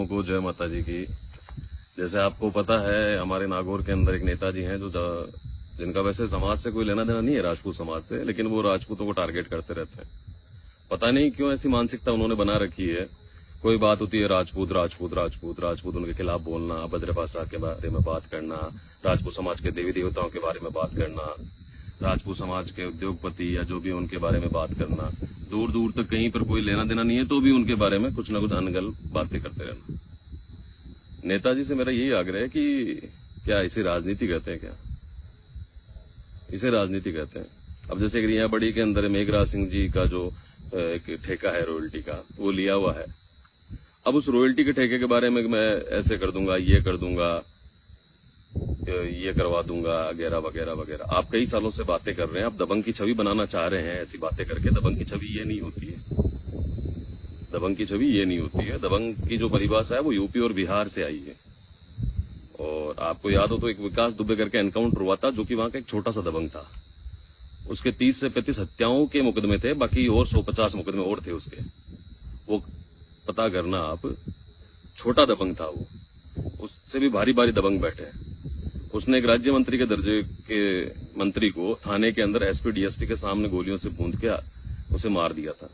लोगों को जय माता जी की। जैसे आपको पता है, हमारे नागौर के अंदर एक नेताजी हैं जिनका वैसे समाज से कोई लेना देना नहीं है, राजपूत समाज से, लेकिन वो राजपूतों को टारगेट करते रहते हैं। पता नहीं क्यों ऐसी मानसिकता उन्होंने बना रखी है। कोई बात होती है राजपूत राजपूत राजपूत राजपूत, उनके खिलाफ बोलना, अभद्र भाषा के बारे में बात करना, राजपूत समाज के देवी देवताओं के बारे में बात करना, राजपूत समाज के उद्योगपति या जो भी उनके बारे में बात करना। दूर दूर तक कहीं पर कोई लेना देना नहीं है तो भी उनके बारे में कुछ ना कुछ अनगल बातें करते रहना। नेताजी से मेरा यही आग्रह है कि क्या इसे राजनीति कहते हैं? क्या इसे राजनीति कहते हैं? अब जैसे रिया बड़ी के अंदर मेघराज सिंह जी का जो एक ठेका है रॉयल्टी का, वो लिया हुआ है। अब उस रॉयल्टी के ठेके के बारे में मैं ऐसे कर दूंगा, ये कर दूंगा, ये करवा दूंगा, वगैरह वगैरह वगैरह। आप कई सालों से बातें कर रहे हैं, आप दबंग की छवि बनाना चाह रहे हैं। ऐसी बातें करके दबंग की छवि ये नहीं होती है। दबंग की छवि ये नहीं होती है। दबंग की जो परिभाषा है वो यूपी और बिहार से आई है। और आपको याद हो तो एक विकास दुबे करके एनकाउंटर हुआ था, जो कि वहां का एक छोटा सा दबंग था। उसके 30 से 35 हत्याओं के मुकदमे थे, बाकी और 150 मुकदमे और थे उसके। वो पता करना आप, छोटा दबंग था वो। उससे भी भारी भारी दबंग बैठे हैं। उसने एक राज्य मंत्री के दर्जे के मंत्री को थाने के अंदर एसपी डीएसपी के सामने गोलियों से भूंद के उसे मार दिया था।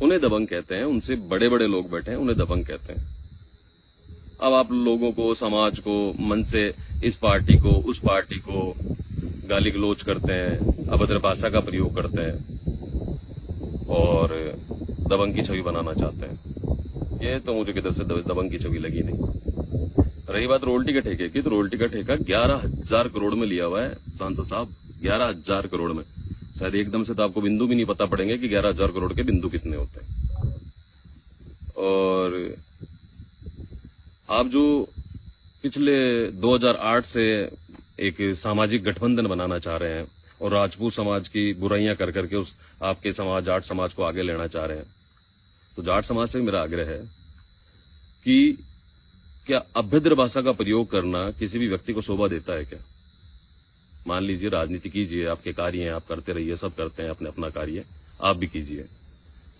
उन्हें दबंग कहते हैं। उनसे बड़े बड़े लोग बैठे हैं, उन्हें दबंग कहते हैं। अब आप लोगों को, समाज को मन से इस पार्टी को उस पार्टी को गाली गलौज करते हैं, अभद्र भाषा का प्रयोग करते हैं और दबंग की छवि बनाना चाहते हैं। ये तो मुझे किधर से दबंग की छवि लगी नहीं। रही बात रोल्टी के ठेके की, तो रोल्टी का ठेका 11,000 करोड़ में लिया हुआ है सांसद साहब। 11,000 करोड़ में। शायद एकदम से तो आपको बिंदु भी नहीं पता पड़ेंगे कि 11,000 करोड़ के बिंदु कितने होते हैं। और आप जो पिछले 2008 से एक सामाजिक गठबंधन बनाना चाह रहे हैं और राजपूत समाज की बुराइयां कर करके उस आपके समाज, जाट समाज को आगे लेना चाह रहे हैं, तो जाट समाज से मेरा आग्रह है कि क्या अभद्र भाषा का प्रयोग करना किसी भी व्यक्ति को शोभा देता है क्या? मान लीजिए राजनीति कीजिए, आपके कार्य हैं, आप करते रहिए, सब करते हैं अपने अपना कार्य, आप भी कीजिए।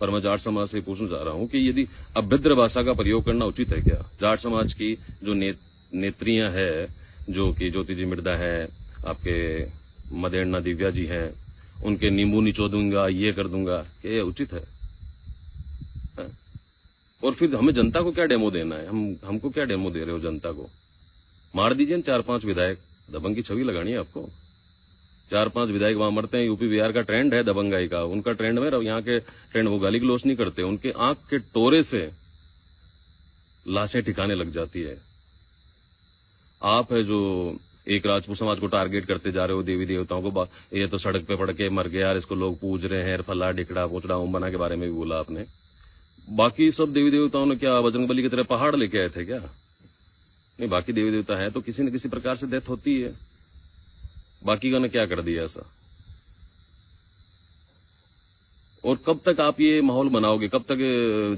पर मैं जाट समाज से पूछना चाह रहा हूं कि यदि अभद्र भाषा का प्रयोग करना उचित है क्या? जाट समाज की जो नेत्रियां है, जो कि ज्योति जी मिर्धा है, आपके मदेरणा दिव्या जी हैं, उनके नींबू निचो दूंगा, ये कर दूंगा, क्या ये उचित है? और फिर हमें जनता को क्या डेमो देना है? हमको क्या डेमो दे रहे हो जनता को? मार दीजिए 4-5 विधायक। दबंग की छवि लगानी है आपको? 4-5 विधायक वहां मरते हैं। यूपी बिहार का ट्रेंड है दबंगाई का। उनका ट्रेंड में, यहाँ के ट्रेंड, वो गाली गलौज नहीं करते, उनके आंख के टोरे से लाशें ठिकाने लग जाती है। आप है जो एक राजपूत समाज को टारगेट करते जा रहे हो, देवी देवताओं को। ये तो सड़क पे पड़ के मर गया यार, इसको लोग पूज रहे हैं, फला डिकड़ा पोचड़ा ओम बना के बारे में भी बोला आपने। बाकी सब देवी देवताओं ने क्या बजरंगबली की तरह पहाड़ लेके आए थे क्या? नहीं, बाकी देवी देवता है तो किसी न किसी प्रकार से डेथ होती है। बाकी का ने क्या कर दिया ऐसा? और कब तक आप ये माहौल बनाओगे? कब तक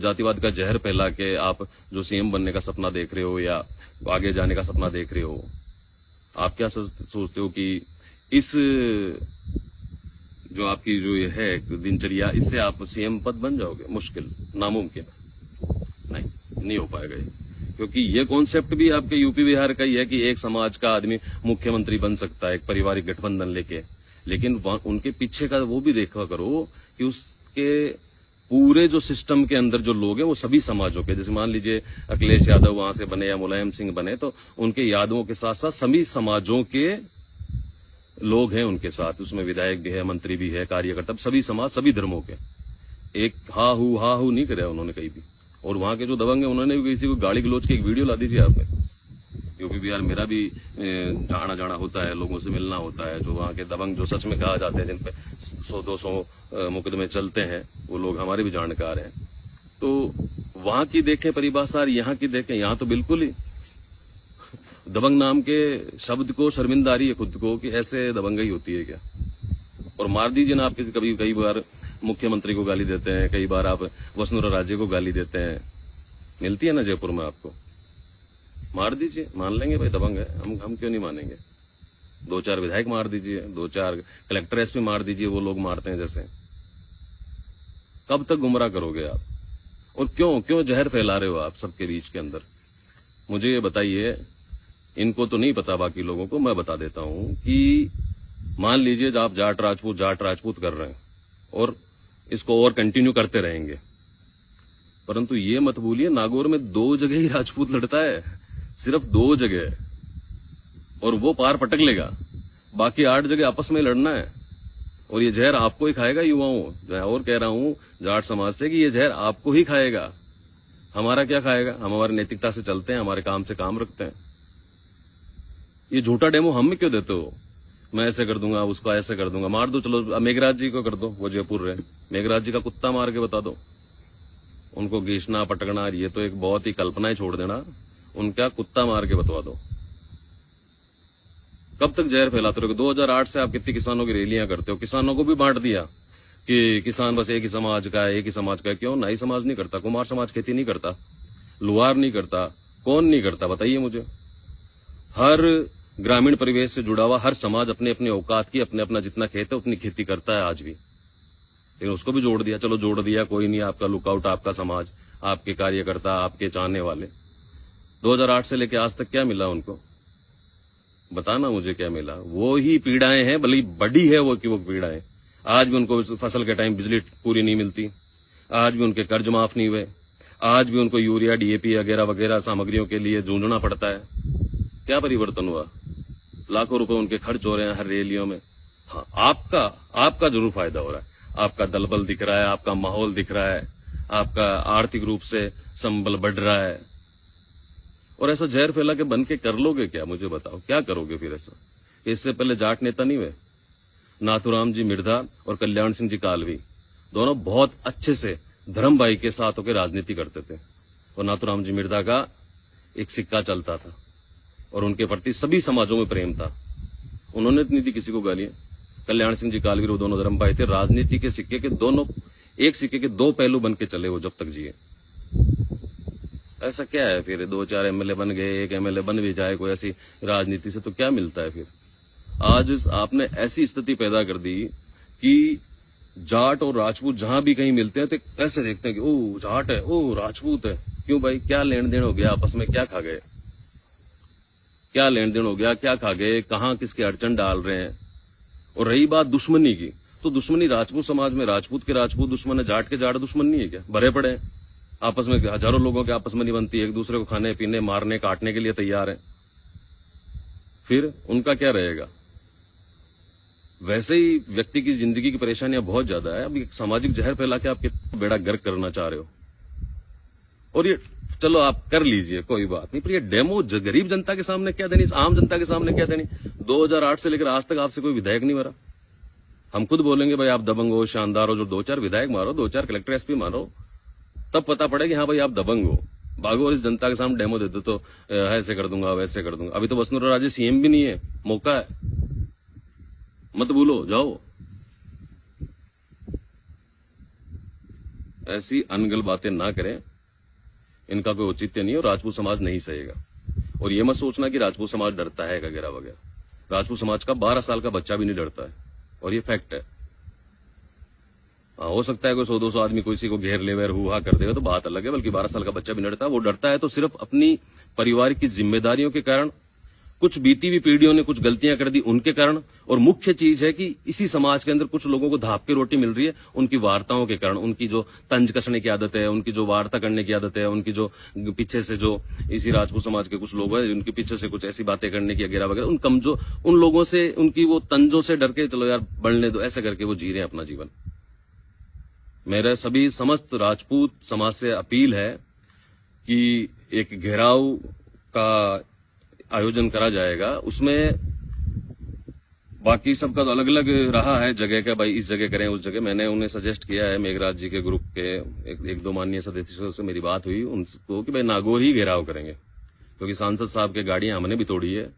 जातिवाद का जहर फैला के आप जो सीएम बनने का सपना देख रहे हो या आगे जाने का सपना देख रहे हो, आप क्या सोचते हो कि इस जो आपकी जो ये है दिनचर्या, इससे आप सीएम पद बन जाओगे? मुश्किल, नामुमकिन। नहीं हो पाएगा ये। क्योंकि ये कॉन्सेप्ट भी आपके यूपी बिहार का ही है कि एक समाज का आदमी मुख्यमंत्री बन सकता है, एक पारिवारिक गठबंधन लेके। लेकिन उनके पीछे का वो भी देखा करो कि उसके पूरे जो सिस्टम के अंदर जो लोग हैं वो सभी समाजों के, जैसे मान लीजिए अखिलेश यादव वहां से बने या मुलायम सिंह बने, तो उनके यादवों के साथ साथ सभी समाजों के लोग हैं उनके साथ। उसमें विधायक भी है, मंत्री भी है, कार्यकर्ता, सभी समाज, सभी धर्मों के। एक हा हू नहीं करे उन्होंने कहीं भी। और वहां के जो दबंग है उन्होंने भी किसी को गाली गलौज की एक वीडियो ला दीजिए आपने। यूपी बिहार मेरा भी आना जाना होता है, लोगों से मिलना होता है। जो वहां के दबंग जो सच में कहा जाते हैं, जिन पे 100-200 मुकदमे चलते हैं, वो लोग हमारे भी जानकार हैं। तो वहां की देखें परिभाषा और यहाँ की देखें, यहाँ तो बिल्कुल ही दबंग नाम के शब्द को शर्मिंदा आ रही है खुद को कि ऐसे दबंगई होती है क्या? और मार दीजिए ना आप कई बार मुख्यमंत्री को गाली देते हैं, कई बार आप वसुंधरा राजे को गाली देते हैं, मिलती है ना जयपुर में आपको। मार दीजिए, मान लेंगे भाई दबंग है, हम क्यों नहीं मानेंगे। 2-4 विधायक मार दीजिए, 2-4 कलेक्टर एसपी मार दीजिए, वो लोग मारते हैं जैसे। कब तक गुमराह करोगे आप? और क्यों क्यों जहर फैला रहे हो आप सबके बीच के अंदर? मुझे ये बताइए, इनको तो नहीं पता, बाकी लोगों को मैं बता देता हूं कि मान लीजिए आप जाट राजपूत कर रहे हैं और इसको और कंटिन्यू करते रहेंगे, परंतु ये मत भूलिए नागौर में 2 जगह ही राजपूत लड़ता है, सिर्फ 2 जगह, और वो पार पटक लेगा, बाकी 8 जगह आपस में लड़ना है। और ये जहर आपको ही खाएगा युवाओं। मैं और कह रहा हूं जाट समाज से कि ये जहर आपको ही खाएगा, हमारा क्या खाएगा? हम हमारी नैतिकता से चलते हैं, हमारे काम से काम रखते हैं। ये झूठा डेमो हम में क्यों देते हो? मैं ऐसे कर दूंगा, उसको ऐसे कर दूंगा, मार दो, चलो मेघराज जी को कर दो, वो जयपुर रहे, मेघराज जी का कुत्ता मार के बता दो, उनको घीसना पटकना, ये तो एक बहुत ही कल्पना ही छोड़ देना, उनका कुत्ता मार के बतवा दो। कब तक जहर फैलाते रहोगे? 2008 से आप कितनी किसानों की रैलियां करते हो, किसानों को भी बांट दिया कि किसान बस एक ही समाज का है, एक ही समाज का है। क्यों? नाई समाज नहीं करता, कुमार समाज खेती नहीं करता, लुहार नहीं करता, कौन नहीं करता बताइए मुझे? हर ग्रामीण परिवेश से जुड़ा हुआ हर समाज अपने अपने औकात की, अपने अपना जितना खेत है उतनी खेती करता है आज भी, लेकिन उसको भी जोड़ दिया। चलो जोड़ दिया, कोई नहीं, आपका लुकआउट, आपका समाज, आपके कार्यकर्ता, आपके चाहने वाले। 2008 से लेके आज तक क्या मिला उनको? बताना मुझे क्या मिला? वो ही पीड़ाएं हैं, भले बड़ी है वो कि वो पीड़ाएं। आज भी उनको फसल के टाइम बिजली पूरी नहीं मिलती, आज भी उनके कर्ज माफ नहीं हुए, आज भी उनको यूरिया डीएपी वगैरह वगैरह सामग्रियों के लिए जूझना पड़ता है। क्या परिवर्तन हुआ? लाखों रुपए उनके खर्च हो रहे हैं हर रैलियों में। हाँ, आपका जरूर फायदा हो रहा है, आपका दलबल दिख रहा है, आपका माहौल दिख रहा है, आपका आर्थिक रूप से संबल बढ़ रहा है, और ऐसा जहर फैला के बन के कर लोगे क्या? मुझे बताओ, क्या करोगे फिर ऐसा? इससे पहले जाट नेता नहीं हुए? नाथुराम जी मिर्धा और कल्याण सिंह जी कालवी दोनों बहुत अच्छे से धर्म भाई के साथ होकर राजनीति करते थे, और नाथुराम जी मिर्धा का एक सिक्का चलता था और उनके प्रति सभी समाजों में प्रेम था, उन्होंने नहीं दी किसी को गालियां। कल्याण सिंह जी कालवीर, वो दोनों धर्म भाई थे, राजनीति के सिक्के के दोनों, एक सिक्के के 2 पहलू बन के चले वो जब तक जिए। ऐसा क्या है फिर? 2-4 एमएलए बन गए, 1 एमएलए बन भी जाए कोई ऐसी राजनीति से, तो क्या मिलता है फिर? आज आपने ऐसी स्थिति पैदा कर दी कि जाट और राजपूत जहां भी कहीं मिलते हैं तो ऐसे देखते हैं कि ओ जाट है, ओ राजपूत है। क्यों भाई? क्या लेन देन हो गया आपस में? क्या खा गए? क्या लेन देन हो गया? क्या खा गए? कहां किसके अड़चन डाल रहे हैं? और रही बात दुश्मनी की, तो दुश्मनी राजपूत समाज में राजपूत के राजपूत दुश्मन है, जाट के जाट दुश्मन नहीं है क्या? भरे पड़े हैं आपस में, हजारों लोगों के आपस में नहीं बनती, एक दूसरे को खाने पीने मारने काटने के लिए तैयार है। फिर उनका क्या रहेगा? वैसे ही व्यक्ति की जिंदगी की परेशानियां बहुत ज्यादा है, अभी सामाजिक जहर फैला के आप कितना बेड़ा गर्क करना चाह रहे हो। और ये चलो आप कर लीजिए, कोई बात नहीं, पर ये डेमो गरीब जनता के सामने क्या देनी, आम जनता के सामने क्या देनी? 2008 से लेकर आज तक आपसे कोई विधायक नहीं मरा। हम खुद बोलेंगे भाई आप दबंग हो, शानदार हो, जो 2-4 विधायक मारो, 2-4 कलेक्टर एसपी मारो, तब पता पड़ेगा हाँ भाई आप दबंग हो। भागो और इस जनता के सामने डेमो दे दो तो ऐसे कर दूंगा, वैसे कर दूंगा। अभी तो वसुंधरा राजे सीएम भी नहीं है, मौका है, मत भूलो, जाओ। ऐसी अनगल बातें ना करें, इनका कोई औचित्य नहीं है और राजपूत समाज नहीं सहेगा। और ये मत सोचना कि राजपूत समाज डरता है वगैरह वगैरह। राजपूत समाज का 12 साल का बच्चा भी नहीं डरता है, और ये फैक्ट है। हो सकता है कोई 100-200 आदमी किसी को घेर ले हुआ कर देगा तो बात अलग है, बल्कि 12 साल का बच्चा भी नहीं डरता। वो डरता है तो सिर्फ अपनी परिवार की जिम्मेदारियों के कारण, कुछ बीती हुई पीढ़ियों ने कुछ गलतियां कर दी उनके कारण, और मुख्य चीज है कि इसी समाज के अंदर कुछ लोगों को धाप की रोटी मिल रही है उनकी वार्ताओं के कारण। उनकी जो तंज कसने की आदत है, उनकी जो वार्ता करने की आदत है, उनकी जो पीछे से जो इसी राजपूत समाज के कुछ लोग हैं उनके पीछे से कुछ ऐसी बातें करने की वगैरह वगैरह, उन लोगों से, उनकी वो तंजों से डर के चलो यार बढ़ने दो, ऐसे करके वो जी रहे हैं अपना जीवन। मेरे सभी समस्त राजपूत समाज से अपील है कि एक घेराव का आयोजन करा जाएगा, उसमें बाकी सबका तो अलग अलग रहा है जगह का, भाई इस जगह करें उस जगह। मैंने उन्हें सजेस्ट किया है, मेघराज जी के ग्रुप के एक दो माननीय सदस्यों से मेरी बात हुई उनको कि भाई नागौर ही घेराव करेंगे, क्योंकि सांसद साहब के गाड़ियां हमने भी तोड़ी है,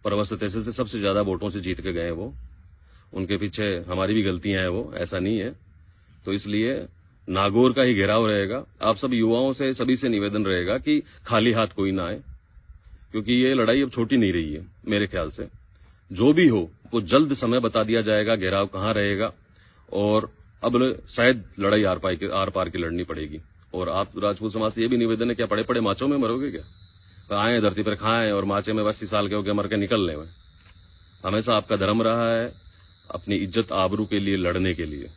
परवस्त तहसील से सबसे ज्यादा वोटों से जीत के गए वो, उनके पीछे हमारी भी गलतियां हैं, वो ऐसा नहीं है। तो इसलिए नागौर का ही घेराव रहेगा। आप सब युवाओं से, सभी से निवेदन रहेगा कि खाली हाथ कोई ना आए, क्योंकि ये लड़ाई अब छोटी नहीं रही है मेरे ख्याल से। जो भी हो वो जल्द समय बता दिया जाएगा, घेराव कहाँ रहेगा, और अब शायद लड़ाई आर पार की लड़नी पड़ेगी। और आप राजपूत समाज से ये भी निवेदन है, क्या पड़े पड़े माचों में मरोगे क्या? तो आए धरती पर खाएं और माचे में 80 साल के हो गए मर के निकलने में। हमेशा आपका धर्म रहा है अपनी इज्जत आबरू के लिए लड़ने के लिए।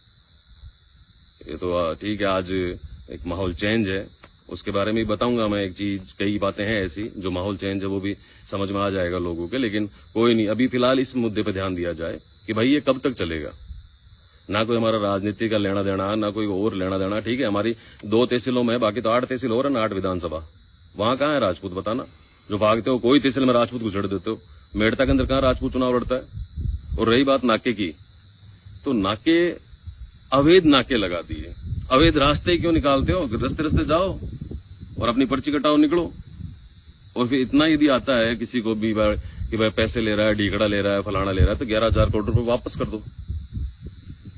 ये तो ठीक है, आज एक माहौल चेंज है, उसके बारे में भी बताऊंगा मैं एक चीज। कई बातें हैं ऐसी जो माहौल चेंज है वो भी समझ में आ जाएगा लोगों के, लेकिन कोई नहीं, अभी फिलहाल इस मुद्दे पे ध्यान दिया जाए कि भाई ये कब तक चलेगा। ना कोई हमारा राजनीति का लेना देना, ना कोई और लेना देना। ठीक है, हमारी 2 तहसीलों में, बाकी तो 8 तहसील और है ना, 8 विधानसभा। वहां कहाँ है राजपूत बताना? जो भागते हो कोई तहसील में राजपूत को छड़ देते हो। मेड़ता के अंदर कहाँ राजपूत चुनाव लड़ता है? और रही बात नाके की, तो नाके अवैध नाके लगा दिए। अवैध रास्ते क्यों निकालते हो? रस्ते रस्ते जाओ और अपनी पर्ची कटाओ, निकलो। और फिर इतना यदि आता है किसी को भी कि भाई पैसे ले रहा है, ढीकड़ा ले रहा है, फलाना ले रहा है, तो 11,000 करोड़ रुपए वापस कर दो।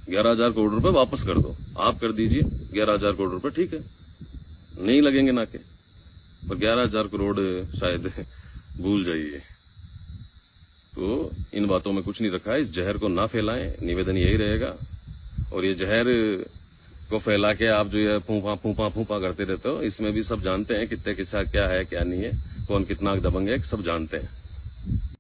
11,000 करोड़ रुपए वापस कर दो, आप कर दीजिए 11,000 करोड़ रुपए, ठीक है, नहीं लगेंगे नाके। पर 11,000 करोड़ शायद भूल जाइए। तो इन बातों में कुछ नहीं रखा है, इस जहर को ना फैलाएं, निवेदन यही रहेगा। और ये जहर को फैला के आप जो ये फूफा फूफा फूफा करते रहते हो, इसमें भी सब जानते हैं कितने किस्सा क्या है क्या नहीं है, कौन कितना दबंग है, सब जानते हैं।